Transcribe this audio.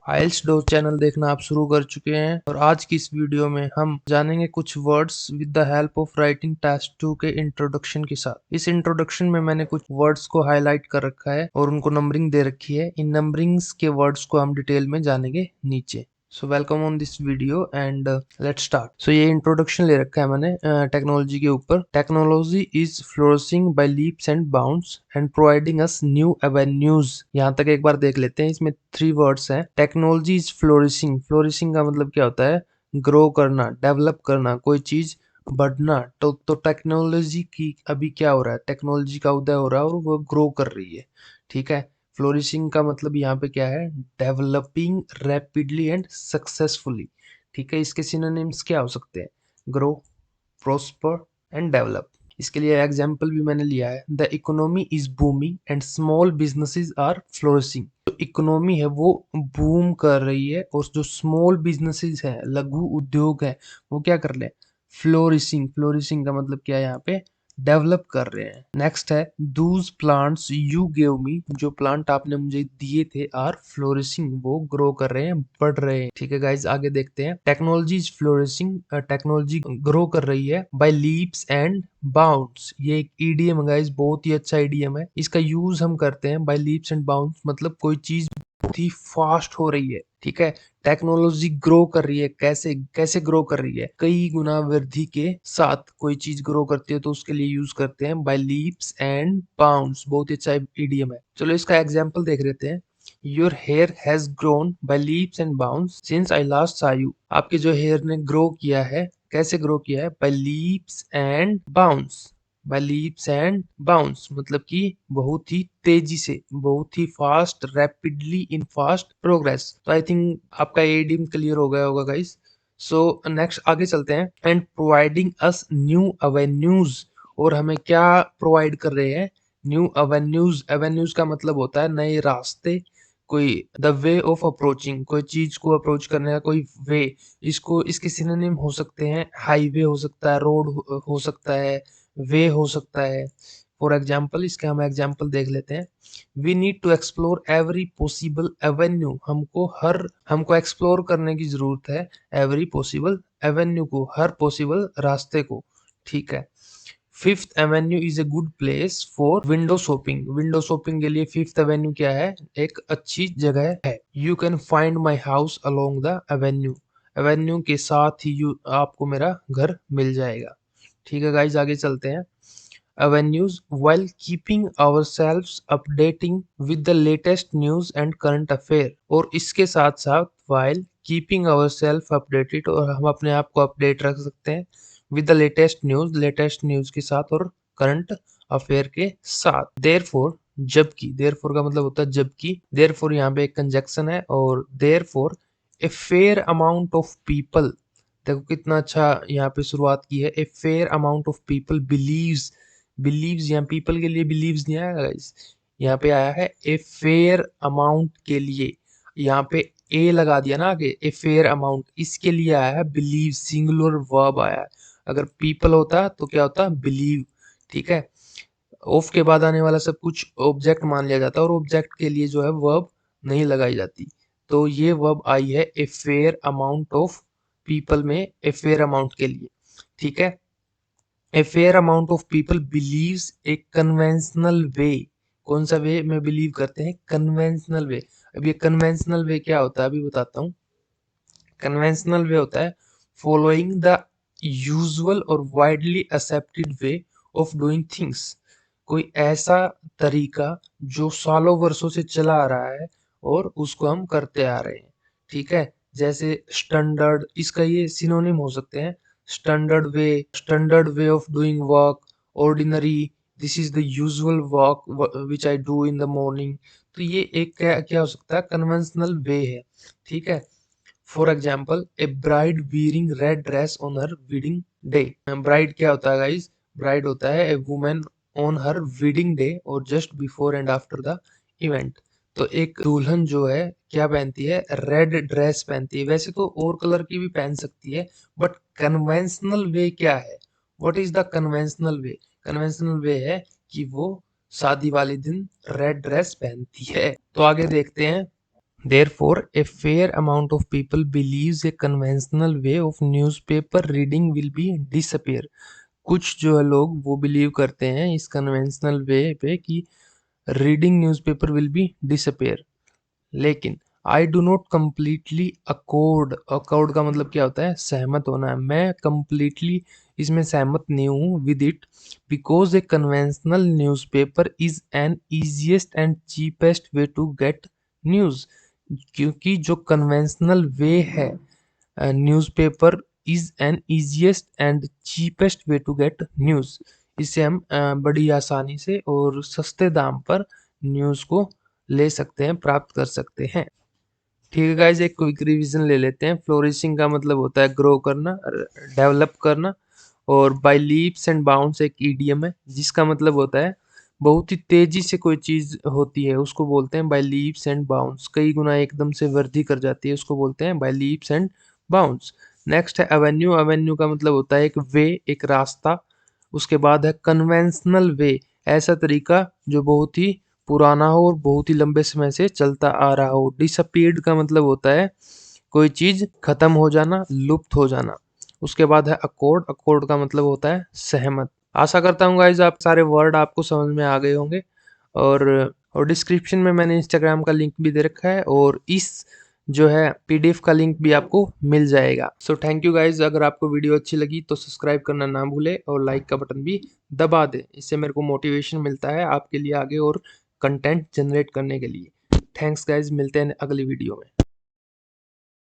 आइल्स dough channel देखना आप शुरू कर चुके हैं और आज की इस वीडियो में हम जानेंगे कुछ words with the help of writing task 2 के इंट्रोडक्शन के साथ। इस इंट्रोडक्शन में मैंने कुछ वर्ड्स को हाईलाइट कर रखा है और उनको नंबरिंग दे रखी है। इन नंबरिंग्स के वर्ड्स को हम डिटेल में जानेंगे नीचे। So welcome on this video and let's start. So ये इंट्रोडक्शन ले रखा है मैंने टेक्नोलॉजी के ऊपर। Technology is flourishing by leaps and bounds and providing us new avenues. यहाँ तक एक बार देख लेते हैं। इसमें 3 वर्ड्स हैं। Technology is flourishing. फ्लोरिशिंग का मतलब क्या होता है? ग्रो करना, डेवलप करना, कोई चीज बढ़ना। तो टेक्नोलॉजी की अभी क्या हो रहा है? टेक्नोलॉजी का उदय हो रहा है और वो ग्रो कर रही है। ठीक है। फ्लोरिशिंग का मतलब यहाँ पे क्या है? Developing rapidly and successfully. ठीक है। इसके सिनोनिम्स क्या हो सकते हैं? Grow, prosper and develop. इसके लिए एग्जाम्पल भी मैंने लिया है। The economy is booming and small businesses are flourishing. जो इकोनॉमी है वो बूम कर रही है और जो स्मॉल बिजनेसेस है, लघु उद्योग है, वो क्या कर रहे हैं? फ्लोरिशिंग। फ्लोरिशिंग का मतलब क्या है? यहाँ पे डेवलप कर रहे हैं। नेक्स्ट है Dooj plants you gave me. जो प्लांट आपने मुझे दिए थे आर फ्लोरिशिंग, वो ग्रो कर रहे हैं, बढ़ रहे हैं। ठीक है गाइज, आगे देखते हैं। Technology is flourishing. Technology grow कर रही है बाय लीप्स एंड बाउंड्स। ये एक ईडीएम है गाइज, बहुत ही अच्छा ईडीएम है। इसका यूज हम करते हैं बाय लीप्स एंड बाउंड्स, मतलब कोई चीज बहुत ही फास्ट हो रही है। ठीक है। टेक्नोलॉजी ग्रो कर रही है। कैसे कैसे ग्रो कर रही है? कई गुना वृद्धि के साथ कोई चीज ग्रो करती है तो उसके लिए यूज करते हैं बाय लीप्स एंड बाउंड्स। बहुत ही अच्छा ईडीएम है। चलो इसका एग्जांपल देख लेते हैं। Your hair has grown by leaps and bounds since I last saw you। आपके जो हेयर ने ग्रो किया है, कैसे ग्रो किया है? By leaps and bounds. By leaps and bounds मतलब कि बहुत ही तेजी से, बहुत ही fast, rapidly in fast progress. तो आई थिंक आपका एडीएम क्लियर हो गया होगा गाइस। सो नेक्स्ट आगे चलते हैं। And providing us new avenues. और हमें क्या प्रोवाइड कर रहे हैं? New avenues. एवेन्यूज का मतलब होता है नए रास्ते, कोई द वे ऑफ अप्रोचिंग, कोई चीज को अप्रोच करने का कोई वे। इसको इसके सिनोनिम हो सकते हैं हाईवे हो सकता है, रोड हो सकता है, वे हो सकता है। फॉर एग्जाम्पल इसके हम एग्जाम्पल देख लेते हैं। We need to explore every possible avenue. हमको एक्सप्लोर करने की जरूरत है एवरी पॉसिबल एवेन्यू को, हर पॉसिबल रास्ते को। ठीक है। Fifth Avenue is a good place for window shopping. Window shopping के लिए फिफ्थ एवेन्यू क्या है? एक अच्छी जगह है। You can find my house along the Avenue. Avenue के साथ ही आपको मेरा घर मिल जाएगा। ठीक है गाइज, आगे चलते हैं। avenues while keeping ourselves updating with the latest news and current affair। और इसके साथ साथ while keeping ourselves updated, और हम अपने आप को अपडेट रख सकते हैं with the latest news के साथ और current affair के साथ। therefore जबकि, therefore का मतलब होता है जबकि। therefore यहाँ पे एक कंजक्शन है और therefore a fair amount of people। देखो कितना अच्छा यहाँ पे शुरुआत की है। a fair amount of people believes यहाँ पीपल के लिए believes नहीं आया गाइस, यहाँ पे आया है ए फेयर अमाउंट के लिए। यहाँ पे ए लगा दिया ना आगे, ए फेयर अमाउंट, इसके लिए आया है बिलीव, सिंगुलर वर्ब आया है। अगर पीपल होता तो क्या होता? बिलीव। ठीक है। ऑफ के बाद आने वाला सब कुछ ऑब्जेक्ट मान लिया जाता है और ऑब्जेक्ट के लिए जो है वर्ब नहीं लगाई जाती। तो ये वर्ब आई है a fair amount of people में, ए फेयर अमाउंट के लिए। ठीक है। A fair amount of people believes a conventional way। कौन सा वे में बिलीव करते हैं? Conventional way. अब ये कन्वेंशनल वे क्या होता है अभी बताता हूँ। कन्वेंशनल वे होता है फॉलोइंग द यूजुअल और widely accepted way of doing things. कोई ऐसा तरीका जो सालों वर्षों से चला आ रहा है और उसको हम करते आ रहे हैं। ठीक है। जैसे स्टैंडर्ड, इसका ये सिनोनिम हो सकते हैं। Standard way of doing work, ordinary, this is the usual work which I do in the morning. तो ये एक क्या क्या हो सकता है? कन्वेंशनल वे है। ठीक है। For example a bride wearing red dress on her wedding day. Bride क्या होता है गाइज? ब्राइड होता है a women on her wedding day और just before and after the event. तो एक दुल्हन जो है क्या पहनती है? रेड ड्रेस पहनती है। वैसे तो और कलर की भी पहन सकती है, बट कन्वेंशनल वे क्या है? What is the conventional way? Conventional way है कि वो शादी वाले दिन रेड ड्रेस पहनती है। तो आगे देखते हैं। Therefore, a fair amount of people believes a conventional way of newspaper reading will be disappear. कुछ जो है लोग वो बिलीव करते हैं इस कन्वेंशनल वे पे कि reading newspaper will be disappear, लेकिन I do not completely accord. Accord का मतलब क्या होता है? सहमत होना है। मैं कम्प्लीटली इसमें सहमत नहीं हूँ with it, because a conventional newspaper is an easiest and cheapest way to get news. क्योंकि जो कन्वेंशनल वे है newspaper is an easiest and cheapest way to get news. इससे हम बड़ी आसानी से और सस्ते दाम पर न्यूज़ को ले सकते हैं, प्राप्त कर सकते हैं। ठीक है गाइज, एक क्विक रिवीजन ले लेते हैं। फ्लोरिशिंग का मतलब होता है ग्रो करना, डेवलप करना। और बाय लीप्स एंड बाउंड्स एक ईडीएम है जिसका मतलब होता है बहुत ही तेजी से कोई चीज होती है उसको बोलते हैं बाय लीप्स एंड बाउंड्स। कई गुना एकदम से वृद्धि कर जाती है उसको बोलते हैं by leaps and bounds. Next है एवेन्यू। एवेन्यू का मतलब होता है एक वे, एक रास्ता। उसके बाद है कन्वेंशनल वे, ऐसा तरीका जो बहुत ही पुराना हो और बहुत ही लंबे समय से चलता आ रहा हो। डिसअपीयर्ड का मतलब होता है कोई चीज खत्म हो जाना, लुप्त हो जाना। उसके बाद है अकॉर्ड। अकॉर्ड का मतलब होता है सहमत। आशा करता हूँ गाइज आप सारे वर्ड आपको समझ में आ गए होंगे। और डिस्क्रिप्शन में मैंने इंस्टाग्राम का लिंक भी दे रखा है और इस जो है पीडीएफ का लिंक भी आपको मिल जाएगा। So thank you guys. अगर आपको वीडियो अच्छी लगी तो सब्सक्राइब करना ना भूले और लाइक का बटन भी दबा दे। इससे मेरे को मोटिवेशन मिलता है आपके लिए आगे और कंटेंट जनरेट करने के लिए। थैंक्स गाइज, मिलते हैं अगली वीडियो में।